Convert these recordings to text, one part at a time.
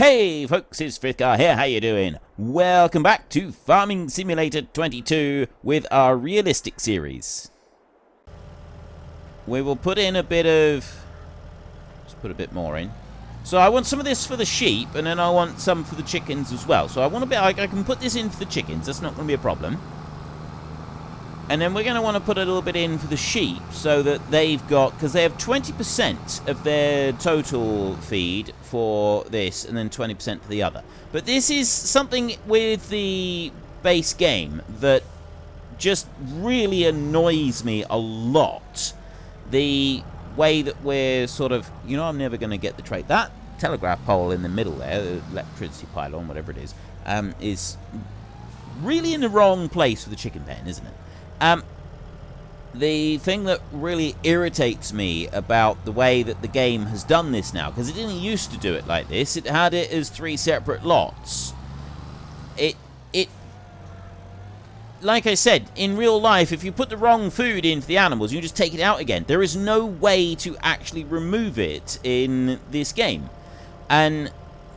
Hey folks, it's Frithgar here, how you doing? Welcome back to Farming Simulator 22 with our realistic series. We will put in a bit of... let's put a bit more in. So I want some of this for the sheep, and then I want some for the chickens as well. So I want a bit, I can put this in for the chickens, that's not going to be a problem. And then we're going to want to put a little bit in for the sheep, so that they've got, because they have 20% of their total feed for this, and then 20% for the other. But this is something with the base game that just really annoys me a lot. The way that we're sort of, you know, I'm never going to get the trait. That telegraph pole in the middle there, the electricity pylon, whatever it is really in the wrong place for the chicken pen, isn't it? The thing that really irritates me about the way that the game has done this now, because it didn't used to do it like this, it had it as 3 separate lots. Like I said, in real life, if you put the wrong food in for the animals, you just take it out again. There is no way to actually remove it in this game. And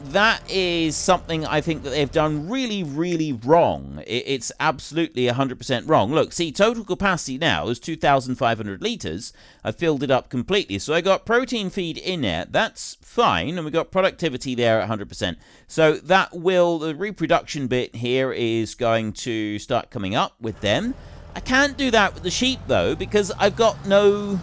that is something I think that they've done really, really wrong. It's absolutely 100% wrong. Look, see, total capacity now is 2,500 litres. I've filled it up completely. So I got protein feed in there. That's fine. And we got productivity there at 100%. So that will, the reproduction bit here is going to start coming up with them. I can't do that with the sheep, though, because I've got no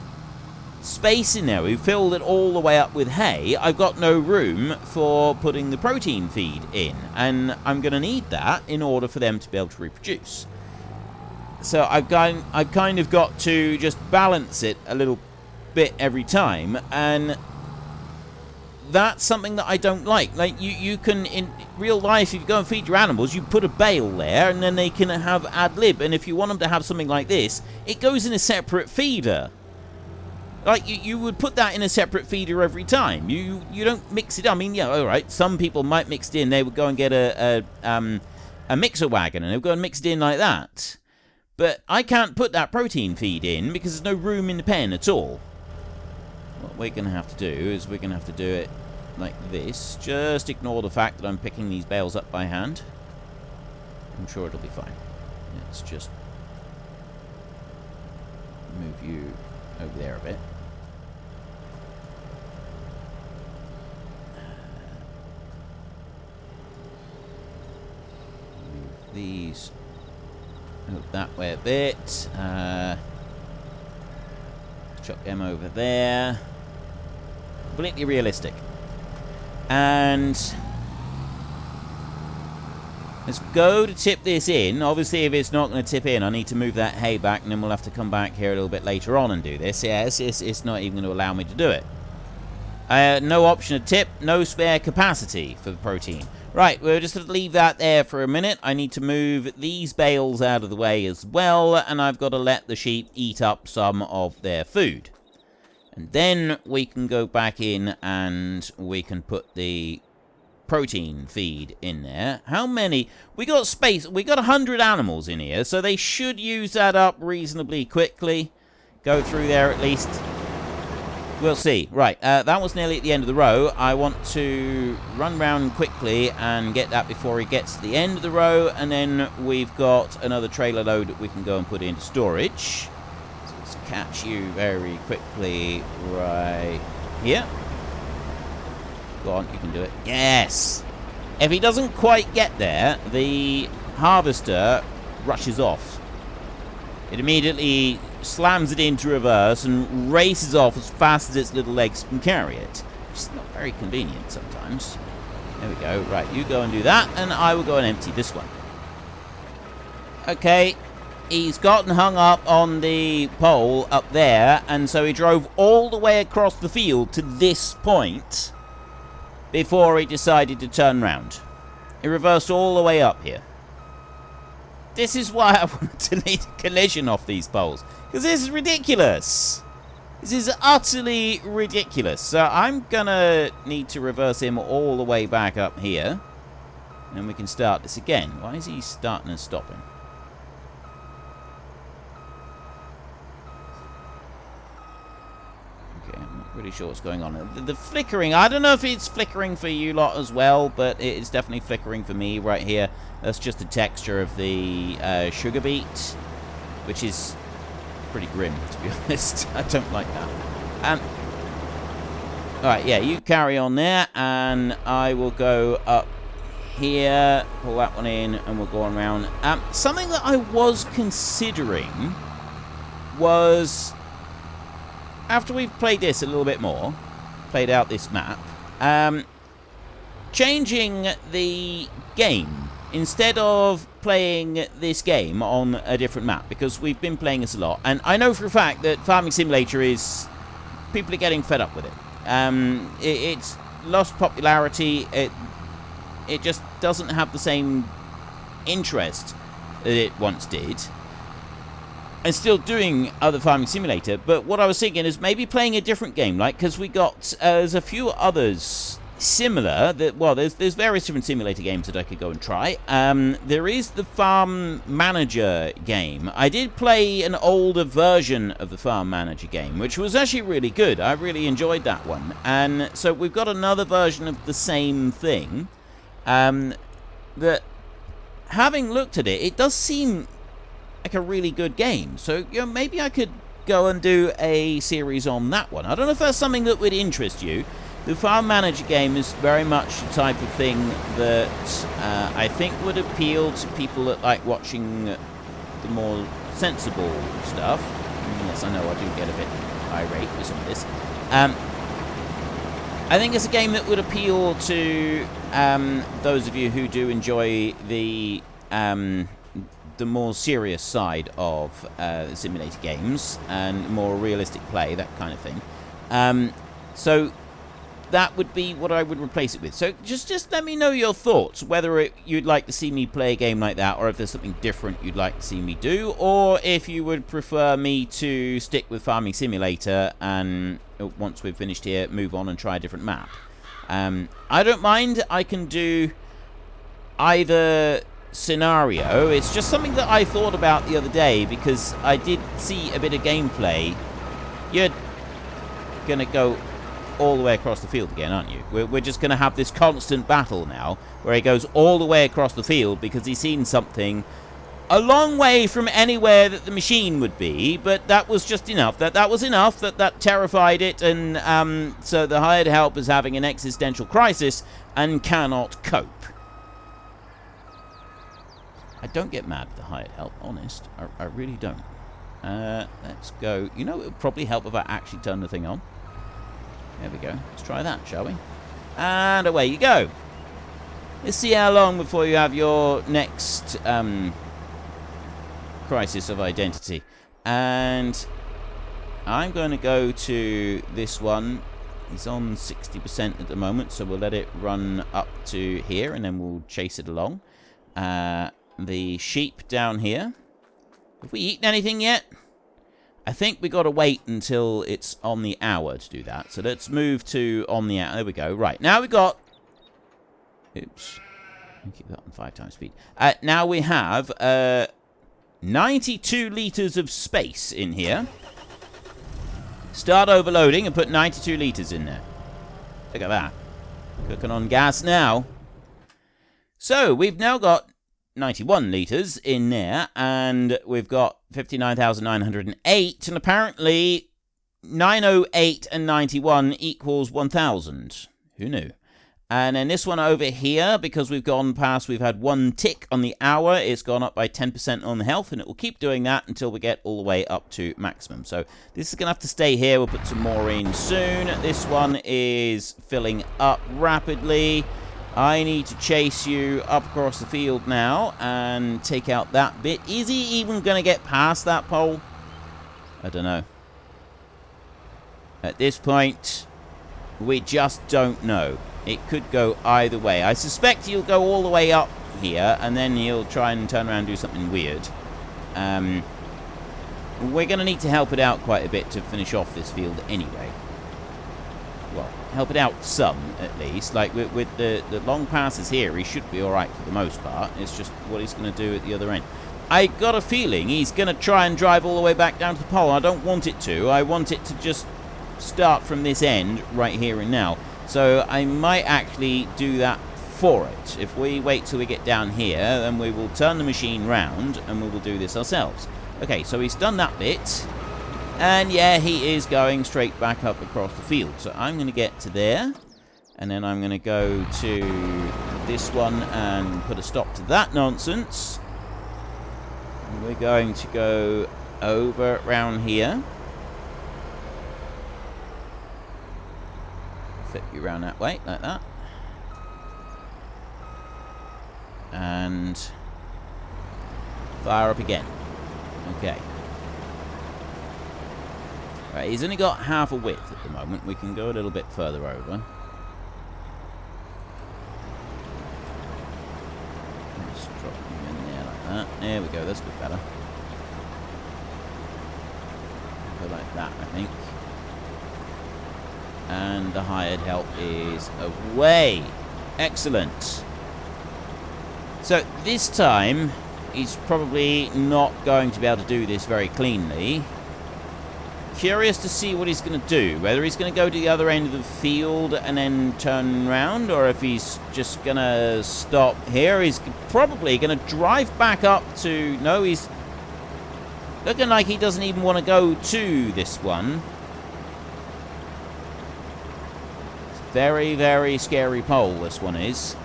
space in there. We've filled it all the way up with hay. I've got no room for putting the protein feed in, and I'm going to need that in order for them to be able to reproduce. So I've kind of got to just balance it a little bit every time, and that's something that I don't like. Like, you can, in real life, if you go and feed your animals, you put a bale there, and then they can have ad lib, and if you want them to have something like this, it goes in a separate feeder. Like, you would put that in a separate feeder every time. You don't mix it. I mean, yeah, all right, some people might mix it in. They would go and get a mixer wagon, and they would go and mix it in like that. But I can't put that protein feed in because there's no room in the pen at all. What we're going to have to do is we're going to have to do it like this. Just ignore the fact that I'm picking these bales up by hand. I'm sure it'll be fine. Let's just move you over there a bit. Move these that way a bit. Chuck them over there. Completely realistic. And let's go to tip this in. Obviously, if it's not going to tip in, I need to move that hay back, and then we'll have to come back here a little bit later on and do this. Yeah, it's not even going to allow me to do it. No option to tip, no spare capacity for the protein. Right, we'll just leave that there for a minute. I need to move these bales out of the way as well, and I've got to let the sheep eat up some of their food. And then we can go back in and we can put the protein feed in there. How many? We got space. We got 100 animals in here, so they should use that up reasonably quickly. Go through there at least. We'll see. Right, that was nearly at the end of the row. I want to run round quickly and get that before he gets to the end of the row, and then we've got another trailer load that we can go and put into storage. So let's catch you very quickly right here. Go on, you can do it. Yes! If he doesn't quite get there, the harvester rushes off. It immediately slams it into reverse and races off as fast as its little legs can carry it. Which is not very convenient sometimes. There we go. Right, you go and do that, and I will go and empty this one. Okay, he's gotten hung up on the pole up there, and so he drove all the way across the field to this point before he decided to turn round. He reversed all the way up here. This is why I wanted to lead a collision off these poles. Because this is ridiculous. This is utterly ridiculous. So I'm going to need to reverse him all the way back up here. And then we can start this again. Why is he starting and stopping? Okay, I'm Not really sure what's going on. The flickering, I don't know if it's flickering for you lot as well, but it's definitely flickering for me right here. That's just the texture of the sugar beet, which is pretty grim, to be honest. I don't like that. Alright, yeah, you carry on there, and I will go up here, pull that one in, and we'll go on around. Something that I was considering was, after we've played this a little bit more, played out this map, changing the game. Instead of playing this game on a different map, because we've been playing this a lot, and I know for a fact that Farming Simulator is, people are getting fed up with it. It's lost popularity. It just doesn't have the same interest that it once did. And still doing other Farming Simulator, but what I was thinking is maybe playing a different game, like, because we got, there's a few others similar, that, well, there's various different simulator games that I could go and try. There is the Farm Manager game. I did play an older version of the Farm Manager game, which was actually really good. I really enjoyed that one. And so we've got another version of the same thing, that, having looked at it, it does seem like a really good game. So, you know, maybe I could go and do a series on that one. I don't know if that's something that would interest you. The Farm Manager game is very much the type of thing that I think would appeal to people that like watching the more sensible stuff. Yes, I know I do get a bit irate with some of this. I think it's a game that would appeal to those of you who do enjoy the more serious side of simulator games and more realistic play, that kind of thing. So that would be what I would replace it with. So just let me know your thoughts, whether you'd like to see me play a game like that, or if there's something different you'd like to see me do, or if you would prefer me to stick with Farming Simulator and once we've finished here, move on and try a different map. I don't mind. I can do either scenario. It's just something that I thought about the other day, because I did see a bit of gameplay. You're gonna go all the way across the field again, aren't you? We're just gonna have this constant battle now, where he goes all the way across the field because he's seen something a long way from anywhere that the machine would be, but that was just enough. That was enough that terrified it, and so the hired help is having an existential crisis and cannot cope. I don't get mad at the hired help, honest. I really don't. Let's go. You know, it would probably help if I actually turn the thing on. There we go. Let's try that, shall we? And away you go. Let's see how long before you have your next crisis of identity. And I'm going to go to this one. It's on 60% at the moment, so we'll let it run up to here, and then we'll chase it along. The sheep down here. Have we eaten anything yet? I think we got to wait until it's on the hour to do that. So let's move to on the hour. There we go. Right. Now we got... Oops. Keep that on 5 times speed. Now we have 92 litres of space in here. Start overloading and put 92 litres in there. Look at that. Cooking on gas now. So we've now got 91 litres in there, and we've got 59,908, and apparently 908 and 91 equals 1,000. Who knew? And then this one over here, because we've gone past, we've had 1 tick on the hour, it's gone up by 10% on the health, and it will keep doing that until we get all the way up to maximum. So this is going to have to stay here. We'll put some more in soon. This one is filling up rapidly. I need to chase you up across the field now and take out that bit. Is he even going to get past that pole? I don't know. At this point, we just don't know. It could go either way. I suspect he'll go all the way up here, and then he'll try and turn around and do something weird. We're going to need to help it out quite a bit to finish off this field anyway. Well, help it out some, at least. Like, with the long passes here, he should be alright for the most part. It's just what he's going to do at the other end. I got a feeling he's going to try and drive all the way back down to the pole. I don't want it to. I want it to just start from this end right here and now. So I might actually do that for it. If we wait till we get down here, then we will turn the machine round and we will do this ourselves. Okay, so he's done that bit. And yeah, he is going straight back up across the field. So I'm going to get to there. And then I'm going to go to this one and put a stop to that nonsense. And we're going to go over around here. Flip you around that way, like that. And fire up again. Okay. Right, he's only got half a width at the moment. We can go a little bit further over. Just drop him in there like that. There we go, that's a bit better. Go like that, I think. And the hired help is away. Excellent. So this time, he's probably not going to be able to do this very cleanly. Curious to see what he's going to do. Whether he's going to go to the other end of the field and then turn around, or if he's just going to stop here. He's probably going to drive back up to... No, he's looking like he doesn't even want to go to this one. It's a very, very scary pole, this one is.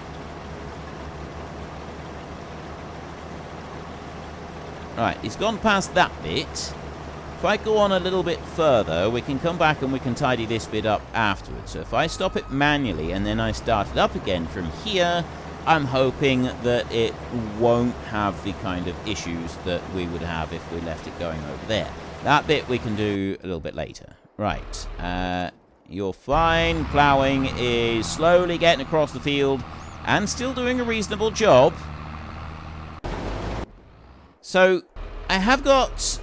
Right, he's gone past that bit. If I go on a little bit further, we can come back and we can tidy this bit up afterwards. So if I stop it manually and then I start it up again from here, I'm hoping that it won't have the kind of issues that we would have if we left it going over there. That bit we can do a little bit later. Right, you're fine. Ploughing is slowly getting across the field and still doing a reasonable job. So, I have got...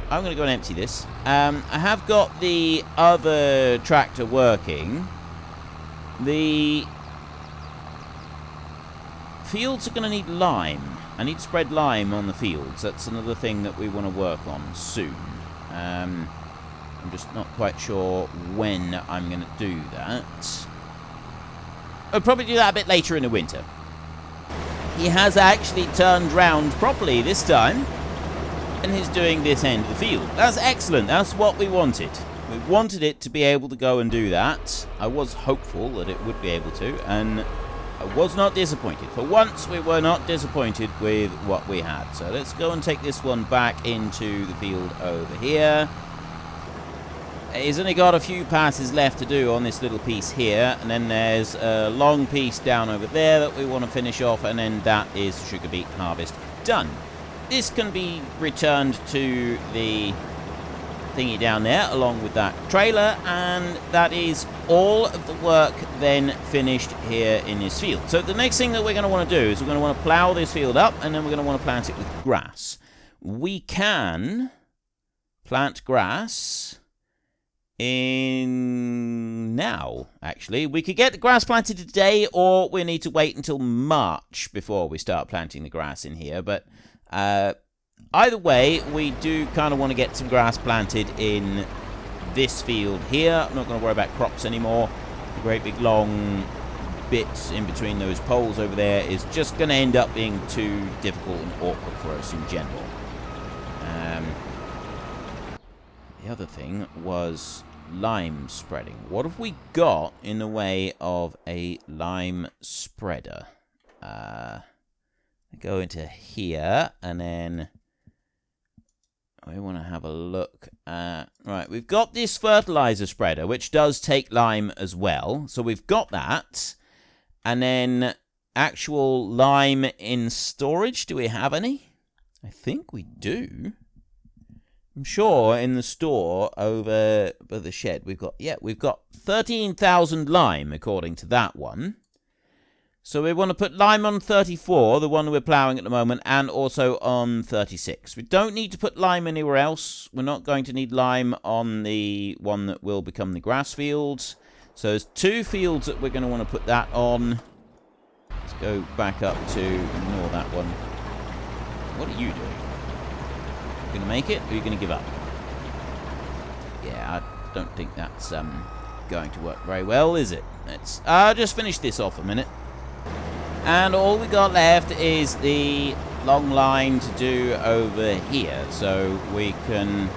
I'm going to go and empty this. I have got the other tractor working. The fields are going to need lime. I need to spread lime on the fields. That's another thing that we want to work on soon. I'm just not quite sure when I'm going to do that. I'll probably do that a bit later in the winter. He has actually turned round properly this time. And he's doing this end of the field. That's excellent. That's what we wanted. We wanted it to be able to go and do that. I was hopeful that it would be able to, and I was not disappointed. For once, we were not disappointed with what we had. So let's go and take this one back into the field over here. He's only got a few passes left to do on this little piece here, and then there's a long piece down over there that we want to finish off, and then that is sugar beet harvest done. This can be returned to the thingy down there along with that trailer, and that is all of the work then finished here in this field. So the next thing that we're going to want to do is we're going to want to plough this field up, and then we're going to want to plant it with grass. We can plant grass in now, actually. We could get the grass planted today, or we need to wait until March before we start planting the grass in here, but either way, we do kind of want to get some grass planted in this field here. I'm not going to worry about crops anymore. The great big long bits in between those poles over there is just going to end up being too difficult and awkward for us in general. The other thing was lime spreading. What have we got in the way of a lime spreader? Go into here, and then we want to have a look at... Right, we've got this fertilizer spreader, which does take lime as well. So we've got that. And then actual lime in storage. Do we have any? I think we do. I'm sure in the store over by the shed we've got... Yeah, we've got 13,000 lime, according to that one. So we want to put lime on 34, the one we're ploughing at the moment, and also on 36. We don't need to put lime anywhere else. We're not going to need lime on the one that will become the grass fields. So there's two fields that we're going to want to put that on. Let's go back up to ignore that one. What are you doing? You going to make it, or are you going to give up? Yeah, don't think that's going to work very well, is it? Let's just finish this off a minute. And all we got left is the long line to do over here. So we can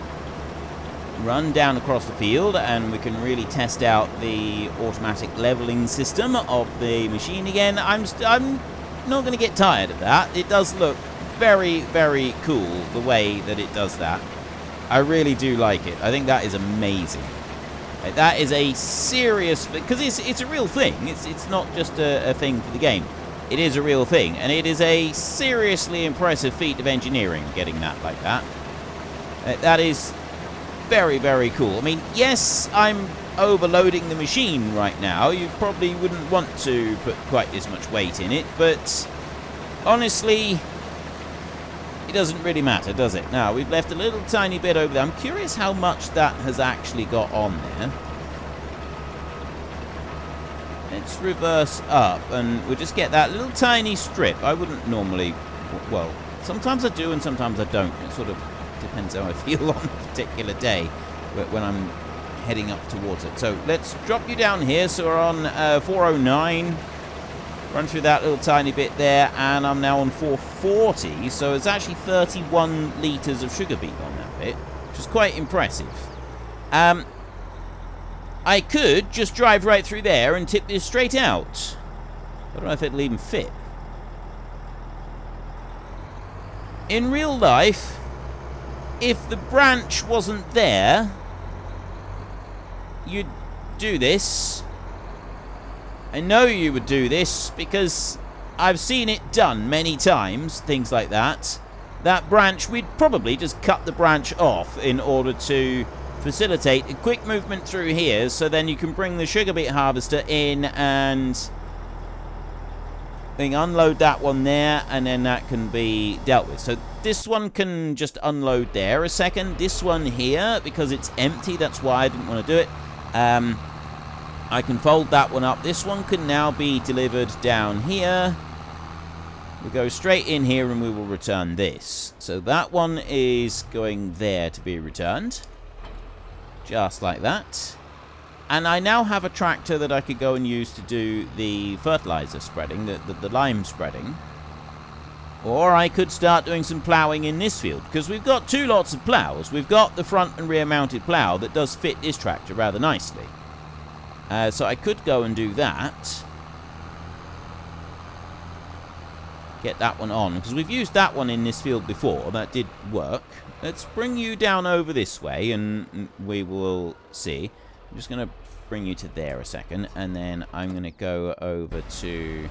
run down across the field and we can really test out the automatic leveling system of the machine again. I'm not going to get tired of that. It does look very, very cool the way that it does that. I really do like it. I think that is amazing. That is a serious, because it's a real thing. It's not just a thing for the game. It is a real thing, and it is a seriously impressive feat of engineering getting that like that. That is very, very cool. I mean, yes, I'm overloading the machine right now. You probably wouldn't want to put quite as much weight in it, but honestly, it doesn't really matter, does it? Now, we've left a little tiny bit over there. I'm curious how much that has actually got on there. Let's reverse up, and we'll just get that little tiny strip. I wouldn't normally... Well, sometimes I do and sometimes I don't. It sort of depends how I feel on a particular day when I'm heading up towards it. So let's drop you down here. So we're on 409. Run through that little tiny bit there, and I'm now on 440. So it's actually 31 litres of sugar beet on that bit, which is quite impressive. I could just drive right through there and tip this straight out. I don't know if it'll even fit. In real life, if the branch wasn't there, you'd do this. I know you would do this because I've seen it done many times, things like that. That branch, we'd probably just cut the branch off in order to facilitate a quick movement through here, so then you can bring the sugar beet harvester in and unload that one there, and then that can be dealt with. So this one can just unload there a second. This one here, because it's empty, that's why I didn't want to do it. I can fold that one up. This one can now be delivered down here. We'll go straight in here and we will return this. So that one is going there to be returned. Just like that. And I now have a tractor that I could go and use to do the fertilizer spreading, the lime spreading. Or I could start doing some ploughing in this field, because we've got two lots of ploughs. We've got the front and rear mounted plough that does fit this tractor rather nicely. So I could go and do that. Get that one on, because we've used that one in this field before. That did work. Let's bring you down over this way, and we will see. I'm just going to bring you to there a second, and then I'm going to go over to...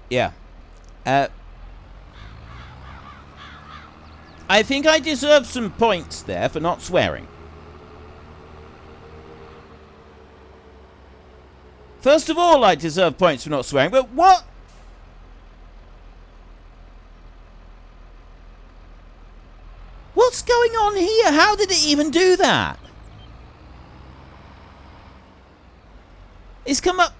Yeah. I think I deserve some points there for not swearing. First of all, I deserve points for not swearing, but what? What's going on here? How did it even do that? It's come up...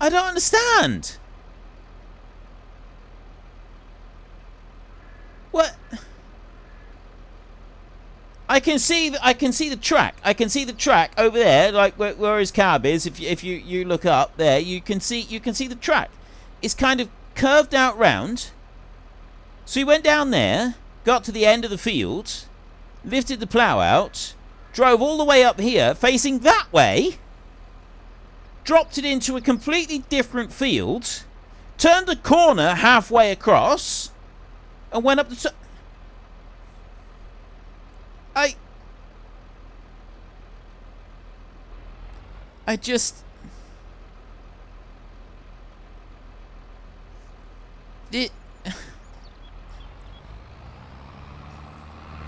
I don't understand. What? I can see the track. I can see the track over there, like where his cab is. If you look up there, you can see the track. It's kind of curved out round. So he went down there, got to the end of the field, lifted the plough out, drove all the way up here, facing that way, dropped it into a completely different field, turned the corner halfway across, and went up the... I just...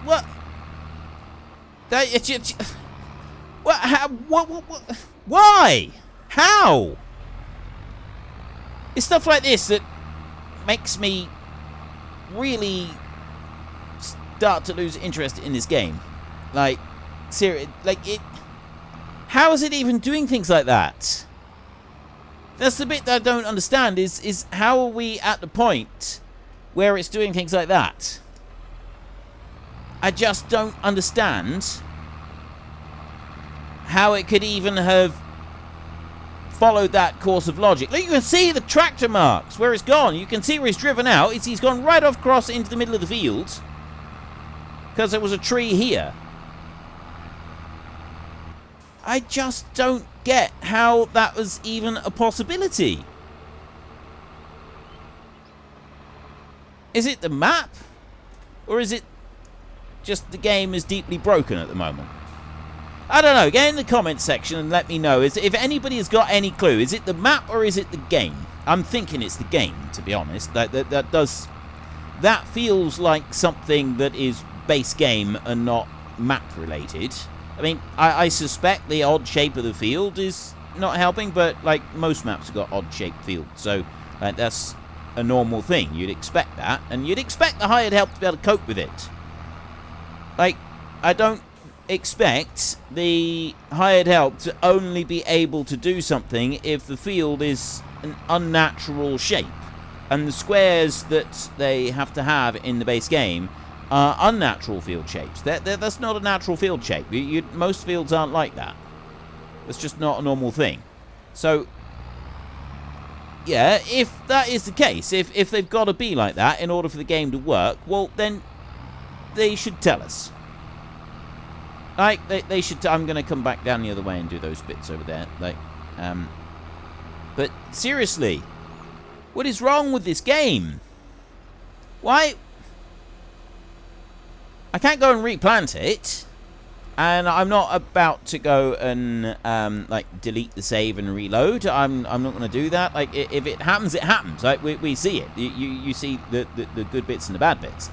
What? What? How? What? Why? How? It's stuff like this that makes me really start to lose interest in this game. Like, seriously, like, it... How is it even doing things like that? That's the bit that I don't understand, is how are we at the point where it's doing things like that? I just don't understand how it could even have followed that course of logic. Look, you can see the tractor marks where it's gone. You can see where he's driven out. He's gone right off across into the middle of the field because there was a tree here. I just don't get how that was even a possibility. Is it the map? Or is it just the game is deeply broken at the moment? I don't know. Get in the comments section and let me know. If anybody has got any clue, is it the map or is it the game? I'm thinking it's the game, to be honest. That feels like something that is base game and not map related. I mean, I suspect the odd shape of the field is not helping, but like most maps have got odd shaped fields, so that's a normal thing. You'd expect that, and you'd expect the hired help to be able to cope with it. Like, I don't expect the hired help to only be able to do something if the field is an unnatural shape, and the squares that they have to have in the base game are unnatural field shapes. That's not a natural field shape. Most fields aren't like that. It's just not a normal thing. So, yeah, if that is the case, if they've got to be like that in order for the game to work, well, then they should tell us. Like, they should... I'm going to come back down the other way and do those bits over there. Like, but seriously, what is wrong with this game? Why... I can't go and replant it, and I'm not about to go and like delete the save and reload. I'm not going to do that. Like, if it happens, it happens. Like, we see it. You see the good bits and the bad bits.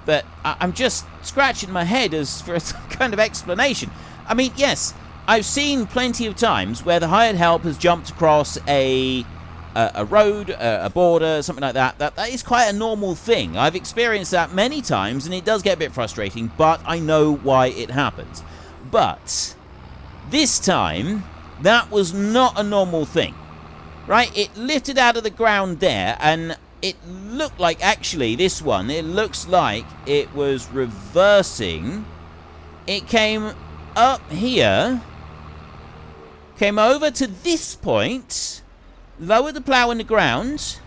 But I'm just scratching my head as for some kind of explanation. I mean, yes, I've seen plenty of times where the hired help has jumped across a road, a border, something like that. That is quite a normal thing. I've experienced that many times, and it does get a bit frustrating, but I know why it happens. But this time, that was not a normal thing, right? It lifted out of the ground there, and it looked like, actually, this one, it looks like it was reversing. It came up here, came over to this point, lowered the plough in the ground,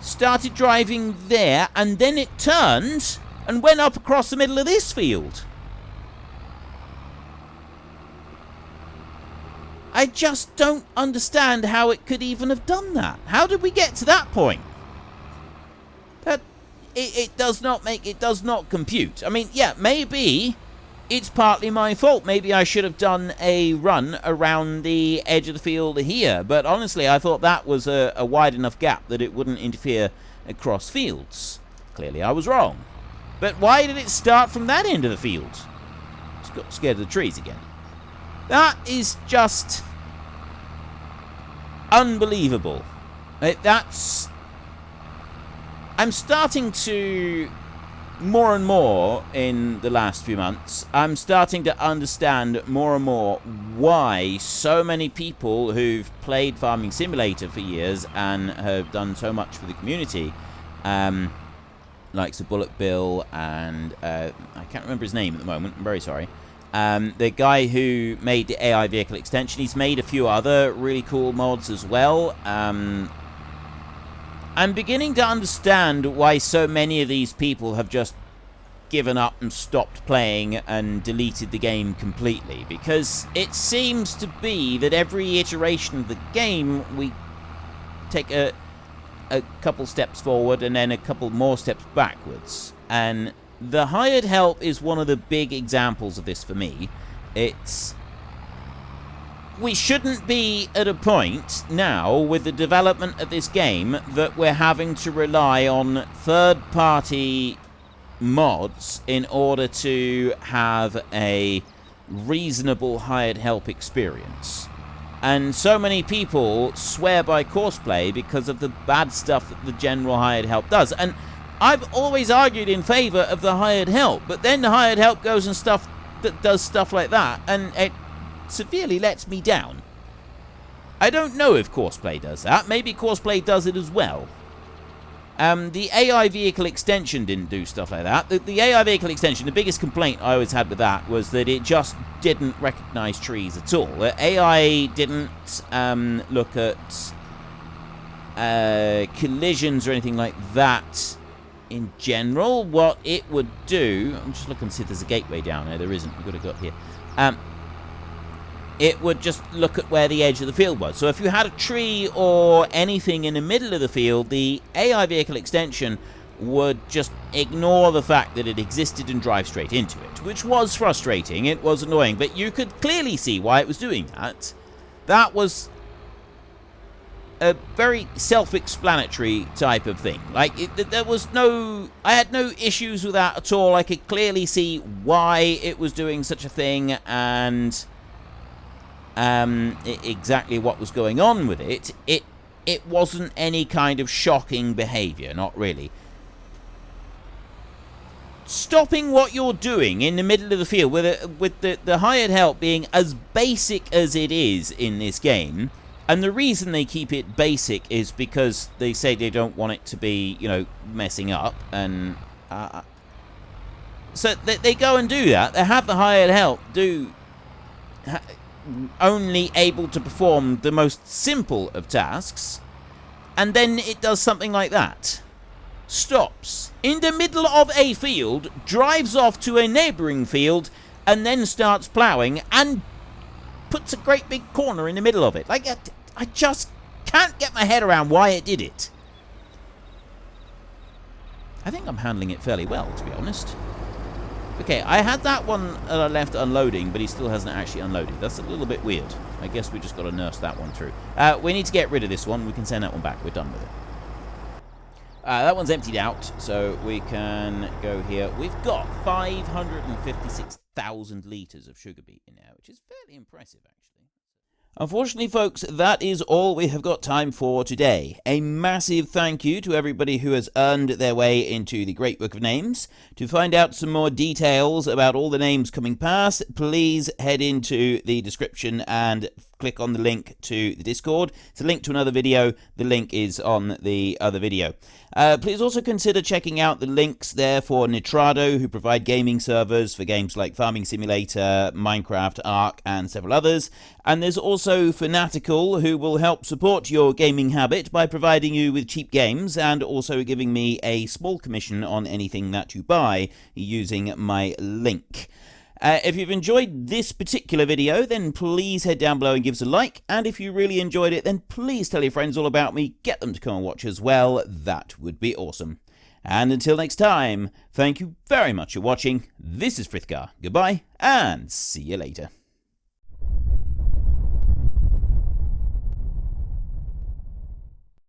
started driving there, and then it turned and went up across the middle of this field. I just don't understand how it could even have done that. How did we get to that point? That it does not compute. I mean, yeah, maybe it's partly my fault. Maybe I should have done a run around the edge of the field here. But honestly, I thought that was a wide enough gap that it wouldn't interfere across fields. Clearly, I was wrong. But why did it start from that end of the field? Just got scared of the trees again. That is just unbelievable. I'm starting to... More and more in the last few months, I'm starting to understand more and more why so many people who've played Farming Simulator for years and have done so much for the community, like the Bullet Bill and I can't remember his name at the moment, I'm very sorry. The guy who made the AI vehicle extension, he's made a few other really cool mods as well. I'm beginning to understand why so many of these people have just given up and stopped playing and deleted the game completely, because it seems to be that every iteration of the game we take a couple steps forward and then a couple more steps backwards, and the hired help is one of the big examples of this for me. We shouldn't be at a point now with the development of this game that we're having to rely on third-party mods in order to have a reasonable hired help experience. And so many people swear by Courseplay because of the bad stuff that the general hired help does. And I've always argued in favour of the hired help, but then the hired help goes and does stuff like that, and it severely lets me down. I don't know if Courseplay does that. Maybe Courseplay does it as well. The AI vehicle extension didn't do stuff like that. The AI vehicle extension, the biggest complaint I always had with that was that it just didn't recognize trees at all. AI didn't look at collisions or anything like that in general. What it would do... I'm just looking to see if there's a gateway down there. There isn't. We've got to go up here. It would just look at where the edge of the field was. So if you had a tree or anything in the middle of the field, the AI vehicle extension would just ignore the fact that it existed and drive straight into it, which was frustrating. It was annoying, but you could clearly see why it was doing that. That was a very self-explanatory type of thing. Like, there was no... I had no issues with that at all. I could clearly see why it was doing such a thing, and... exactly what was going on with it. It wasn't any kind of shocking behavior, not really. Stopping what you're doing in the middle of the field with the hired help being as basic as it is in this game, and the reason they keep it basic is because they say they don't want it to be, you know, messing up, and so they go and do that. They have the hired help do only able to perform the most simple of tasks, and then it does something like that. Stops in the middle of a field, drives off to a neighbouring field, and then starts ploughing and puts a great big corner in the middle of it. Like, I just can't get my head around why it did it. I think I'm handling it fairly well, to be honest. Okay, I had that one left unloading, but he still hasn't actually unloaded. That's a little bit weird. I guess we just got to nurse that one through. We need to get rid of this one. We can send that one back. We're done with it. That one's emptied out, so we can go here. We've got 556,000 litres of sugar beet in there, which is fairly impressive, actually. Unfortunately, folks, that is all we have got time for today. A massive thank you to everybody who has earned their way into the Great Book of Names. To find out some more details about all the names coming past, please head into the description and click on the link to the Discord. It's a link to another video. The link is on the other video. Please also consider checking out the links there for Nitrado, who provide gaming servers for games like Farming Simulator, Minecraft, Ark, and several others. And there's also Fanatical, who will help support your gaming habit by providing you with cheap games and also giving me a small commission on anything that you buy using my link. If you've enjoyed this particular video, then please head down below and give us a like. And if you really enjoyed it, then please tell your friends all about me. Get them to come and watch as well. That would be awesome. And until next time, thank you very much for watching. This is Frithgar. Goodbye, and see you later.